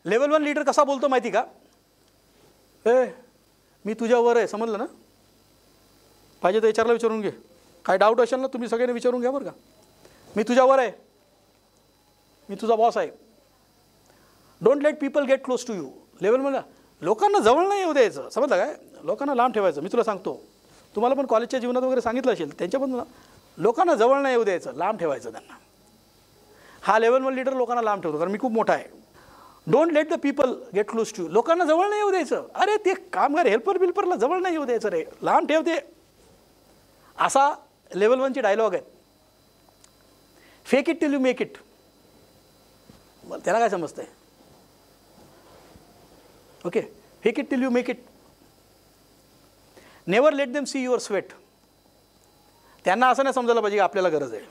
Level 1 leader कसा बोलतो माहिती का? मी तुझ्यावर आहे, समजलं ना? पाहिजे तर HR ला विचारून घे, काय डाऊट असेल ना तुम्ही सगळ्यांनी विचारून घ्या बरं का. मी तुझ्यावर आहे, मी तुझा बॉस आहे. Don't let people get close to you. Level मला लोकांना जवळ नाही येऊ द्यायचं, समजलं काय? लोकांना लांब ठेवायचं. मी तुला सांगतो, तुम्हाला पण कॉलेजच्या जीवनात वगैरे सांगितलं असेल, त्यांच्या पण लोकांना जवळ नाही येऊ द्यायचं, लांब ठेवायचं त्यांना. हा लेवल 1 लीडर लोकांना लांब ठेवतो, कारण मी खूप मोठा आहे. Don't let the people get close to you. लोकांना जवळ नाही येऊ द्यायचं. अरे ते कामगार हेल्पर बिल्परला जवळ नाही येऊ द्यायचं रे, लांब ठेवते. असा लेवल 1ची डायलॉग आहे. Fake it till you make it. त्याला काय समजतंय? Okay, fake it till you make it. Never let them see your sweat. त्यांना असं नाही समजायला पाहिजे की आपल्याला गरज आहे,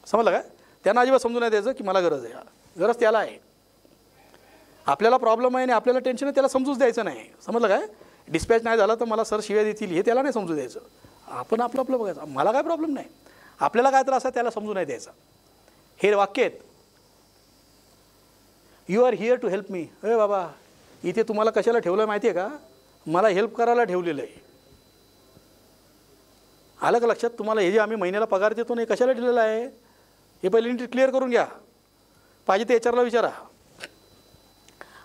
समजलं काय? त्यांना अजिबात समजून नाही द्यायचं की मला गरज आहे. गरज त्याला आहे. आपल्याला प्रॉब्लेम आहे आणि आपल्याला टेन्शन आहे, त्याला समजूच द्यायचं नाही, समजलं काय? डिस्पॅच नाही झालं तर मला सर शिव्या देतील हे त्याला नाही समजू द्यायचं. आपण आपलं आपलं बघायचं, मला काय प्रॉब्लेम नाही, आपल्याला काय त्रास आहे त्याला समजून नाही द्यायचा. हे वाक्य आहेत. You are here to help me. अरे बाबा, इथे तुम्हाला कशाला ठेवलं आहे माहिती आहे का? मला हेल्प करायला ठेवलेलं आहे. आलं का लक्षात? तुम्हाला हे जे आम्ही महिन्याला पगार देतो नाही कशाला ठेवलेलं आहे हे पहिले नीट क्लिअर करून घ्या. पाहिजे ते HR ला विचारा.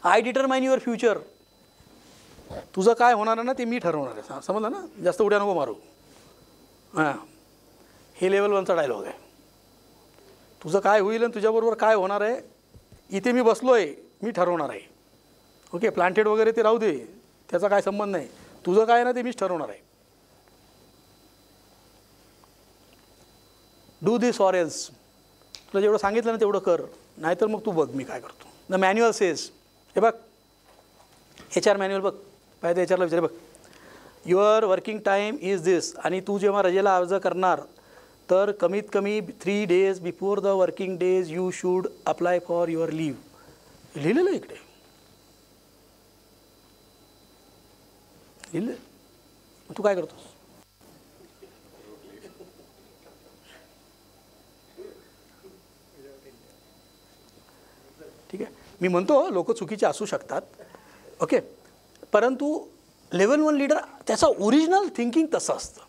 I determine your future. तुझं काय होणार आहे ना ते मी ठरवणार आहे, समजलं ना? जास्त उड्या नको मारू. हां, हे लेवल 1चा डायलॉग आहे. तुझं काय होईल आणि तुझ्याबरोबर काय होणार आहे इथे मी बसलो आहे, मी ठरवणार आहे. ओके, प्लांटेड वगैरे ते राहू दे, त्याचा काय संबंध नाही. तुझं काय ना ते मीच ठरवणार आहे. Do this or else. तुला जेवढं सांगितलं ना तेवढं कर, नाहीतर मग तू बघ मी काय करतो. The manual says. हे बघ HR मॅन्युअल बघ, पाहिजे HR ला विचार. बघ, युअर वर्किंग टाईम इज दिस. आणि तू जेव्हा रजेला अर्ज करणार तर कमीत कमी 3 days before the working days you should apply for your leave. लिहिलेलं इकडे, लिहिलं. तू काय करतोस? ठीक आहे, मी म्हणतो लोक चुकीचे असू शकतात, ओके, परंतु लेवल 1 लीडर त्याचा ओरिजिनल थिंकिंग तसं असतं.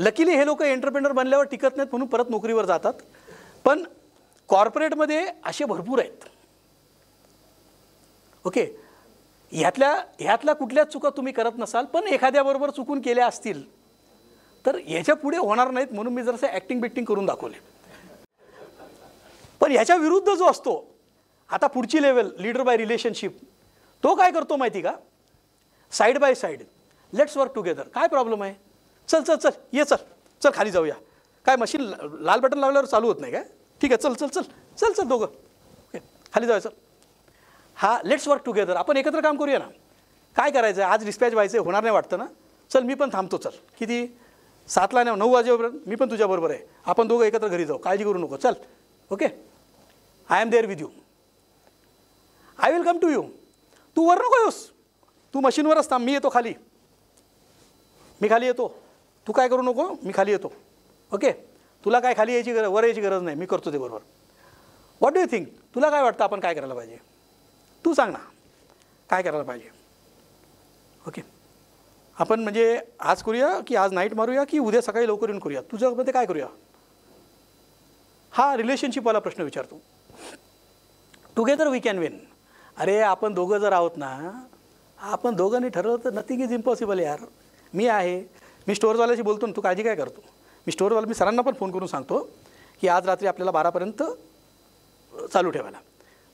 लकीली हे लोक एंटरप्रेनर बनल्यावर टिकत नाहीत म्हणून परत नोकरीवर जातात. पण कॉर्पोरेटमध्ये असे भरपूर आहेत. ओके, ह्यातल्या कुठल्याच चुका तुम्ही करत नसाल, पण एखाद्याबरोबर चुकून केल्या असतील तर याच्या पुढे होणार नाहीत म्हणून मी जरासं ॲक्टिंग बिक्टिंग करून दाखवले. पण ह्याच्या विरुद्ध जो असतो, आता पुढची लेवल लीडर बाय रिलेशनशिप, तो काय करतो माहिती का? Side by side, let's work together. काय प्रॉब्लेम आहे? चल चल चल ये, चल चल खाली जाऊया. काय मशीन लाल बटन लावल्यावर चालू होत नाही काय? ठीक आहे, चल चल चल चल चल दोघं, ओके खाली जाऊया. चल, हा लेट्स वर्क टुगेदर. आपण एकत्र काम करूया ना. काय करायचं आहे? आज डिस्पॅच व्हायचं होणार नाही वाटतं ना? चल मी पण थांबतो. चल किती 7ला नाही 9 वाजेपर्यंत मी पण तुझ्याबरोबर आहे. आपण दोघं एकत्र घरी जाऊ, काळजी करू नको. चल, okay, I am there with you. I will come to you. तू वर नको येऊस, तू मशीनवरच थांब, मी येतो खाली. मी खाली येतो, तू काय करू नको, मी खाली येतो. ओके, तुला काय खाली यायची वर यायची गरज नाही, मी करतो ते बरोबर. What do you think? तुला काय वाटतं आपण काय करायला पाहिजे? तू सांग ना काय करायला पाहिजे. ओके, आपण म्हणजे आज करूया की आज नाईट मारूया की उद्या सकाळी लवकर येऊन करूया? तुझ्यामध्ये काय करूया? हा रिलेशनशिपवाला प्रश्न विचारतो. Together we can win. अरे आपण दोघं जर आहोत ना, आपण दोघांनी ठरवलं तर नथिंग इज इम्पॉसिबल यार. मी आहे, मी स्टोअरवाल्याशी बोलतो ना, तू काळजी काय करतो? मी सरांना पण फोन करून सांगतो की आज रात्री आपल्याला 12पर्यंत चालू ठेवायला.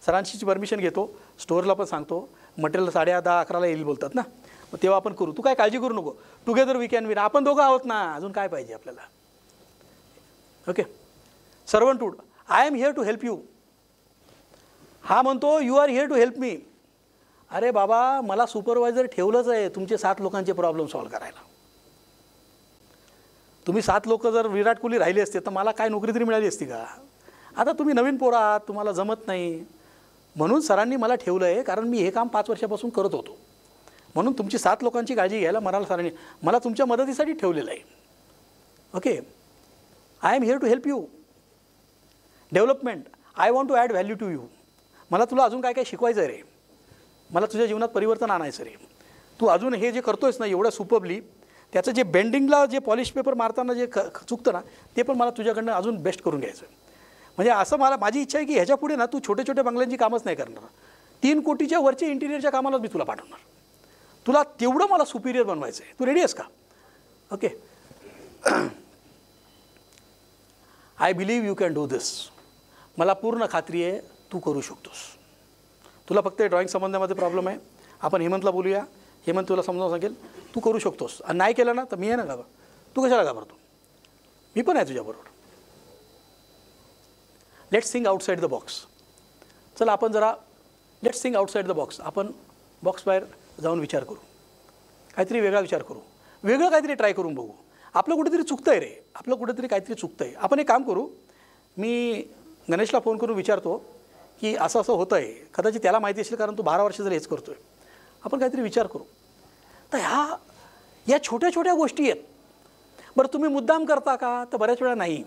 सरांची परमिशन घेतो, स्टोअरला पण सांगतो. मटेरियल 10:30-11ला येईल बोलतात ना, मग तेव्हा आपण करू. तू काय काळजी करू नको. Together we can win. आपण दोघं आहोत ना, अजून काय पाहिजे आपल्याला? Okay, servanthood. I am here to help you. हा म्हणतो you are here to help me. अरे बाबा, मला सुपरवायझर ठेवलंच आहे तुमचे 7 लोकांचे प्रॉब्लेम सॉल्व्ह करायला. तुम्ही 7 लोक जर विराट कोहली राहिले असते तर मला काय नोकरी तरी मिळाली असती का? आता तुम्ही नवीन पोरं आहात, तुम्हाला जमत नाही, म्हणून सरांनी मला ठेवलं आहे, कारण मी हे काम 5 वर्षापासून करत होतो. म्हणून तुमची 7 लोकांची काळजी घ्यायला सरांनी मला तुमच्या मदतीसाठी ठेवलेलं आहे. Okay, I am here to help you. Development. I want to add value to you. मला तुला अजून काय काय शिकवायचं आहे रे. मला तुझ्या जीवनात परिवर्तन आणायचं रे. तू अजून हे जे करतोयस ना एवढं सुपरबली, त्याचं जे बेंडिंगला जे पॉलिश पेपर मारताना जे चुकतं ना ते पण मला तुझ्याकडनं अजून बेस्ट करून घ्यायचं. म्हणजे असं माझी इच्छा आहे की ह्याच्या पुढे ना तू छोटे छोटे बंगल्यांची कामच नाही करणार. 3 कोटीच्या वरचे इंटिरियरच्या कामालाच मी तुला पाठवणार. तुला तेवढं मला सुपिरियर बनवायचं आहे. तू रेडी आहेस का? Okay. I believe you can do this. मला पूर्ण खात्री आहे तू करू शकतोस. तुला फक्त ड्रॉइंग संबंधामध्ये प्रॉब्लेम आहे. आपण हेमंतला बोलूया. हेमंत तुला समजावून सांगेल. तू करू शकतोस. आणि नाही केलं ना तर मी आहे ना घाबर. तू कशाला घाबरतो? मी पण आहे तुझ्याबरोबर. Let's think outside the box. चला आपण जरा let's think outside the box. आपण बॉक्स बाहेर जाऊन विचार करू. काहीतरी वेगळा विचार करू. वेगळं काहीतरी ट्राय करून बघू. आपलं कुठेतरी चुकतं आहे रे. आपलं कुठेतरी काहीतरी चुकतं आहे. आपण एक काम करू. मी गणेशला फोन करून विचारतो की असं असं होतं आहे. कदाचित त्याला माहिती असेल कारण तू 12 वर्ष जर हेच करतो आहे. आपण काहीतरी विचार करू. तर या छोट्या छोट्या गोष्टी आहेत. बरं तुम्ही मुद्दाम करता का? तर बऱ्याच वेळा नाही.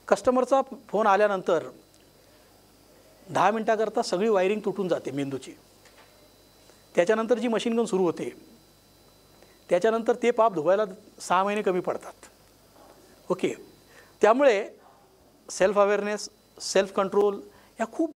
कस्टमरचा फोन आल्यानंतर 10 मिनटाकरता सगळी वायरिंग तुटून जाते मेंदूची. त्याच्यानंतर जी मशीन गन सुरू होते त्याच्यानंतर ते पाप धुवायला 6 महिने कमी पडतात. ओके. त्यामुळे सेल्फ अवेअरनेस, सेल्फ कंट्रोल या खूप